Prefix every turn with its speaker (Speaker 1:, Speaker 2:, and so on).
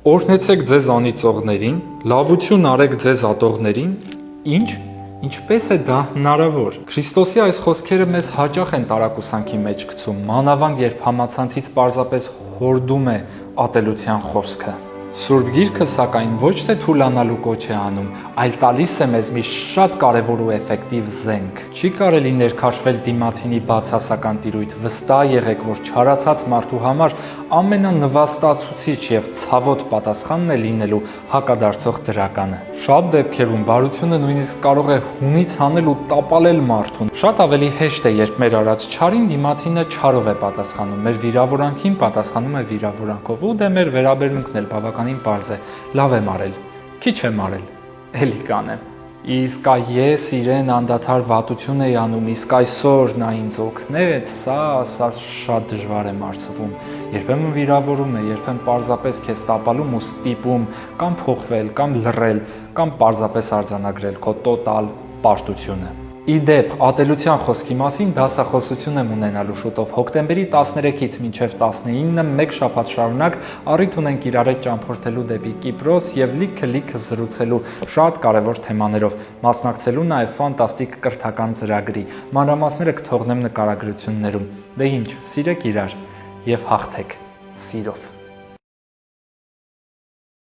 Speaker 1: Օրհնեցեք ձեզ անիծողներին, լավություն արեք ձեզ ատողներին, ինչպես է դա հնարավոր։ Քրիստոսի այս խոսքերը մեզ հաճախ են տարակուսանքի մեջ գցում, մանավանդ երբ համացանցից պարզապես հորդում է ատելության խոսքը։ Սուրբ Գիրքը, սակայն, ոչ թե թուլանալու կոչ է անում, այլ տալիս է մեզ մի շատ կարևոր ու էֆեկտիվ զենք։ Չի կարելի ներքաշվել դիմացինի բացասական տիրույթ, վստահ եղեք, որ չարացած մարդու համար ամենանվաստացուցիչ և ցավոտ պատասխանն է լինելու հակադարձող դրականը։ Շատ դեպքերում բարությունը նույնիսկ կարող է հունից հանել ու տապալել մարդուն։ Շատ ավելի հեշտ է, երբ մեր արած չարին դիմացինը չարով է պատասխանում, մեր վիրավորանքին պատասխանում է վիրավորանքով, ու դե մեր վերաբերմունքն էլ բավականին պարզ է, լավ եմ արել, քիչ եմ արել, էլի կանեմ։ Իսկ ես իրեն անդադար վատություն էի անում, իսկ այսօր նա ինձ օգնեց, սա շատ դժվար եմ արսվում։ Երբեմն վիրավորում է, երբեմն պարզապես քեզ տապալում ու ստիպում կամ փոխվել, կամ լռել, կամ պարզապես արձանագրել քո տոտալ պարտությունը։ Ի դեպ, ատելության խոսքի մասին դասախոսություն եմ ունենալու շուտով, հոկտեմբերի 13-ից մինչև 19-ը մեկ շաբաթ շարունակ առիթ ունենք իրար հետ ճամփորդելու դեպի Կիպրոս և լիքը զրուցելու շատ կարևոր թեմաներով, մասնակցելու նաև ֆանտաստիկ կրթական ծրագրի, մանրամասները կթողնեմ նկարագրություններում։ Դե ինչ, սիրեք իրար և հաղթեք սիրով։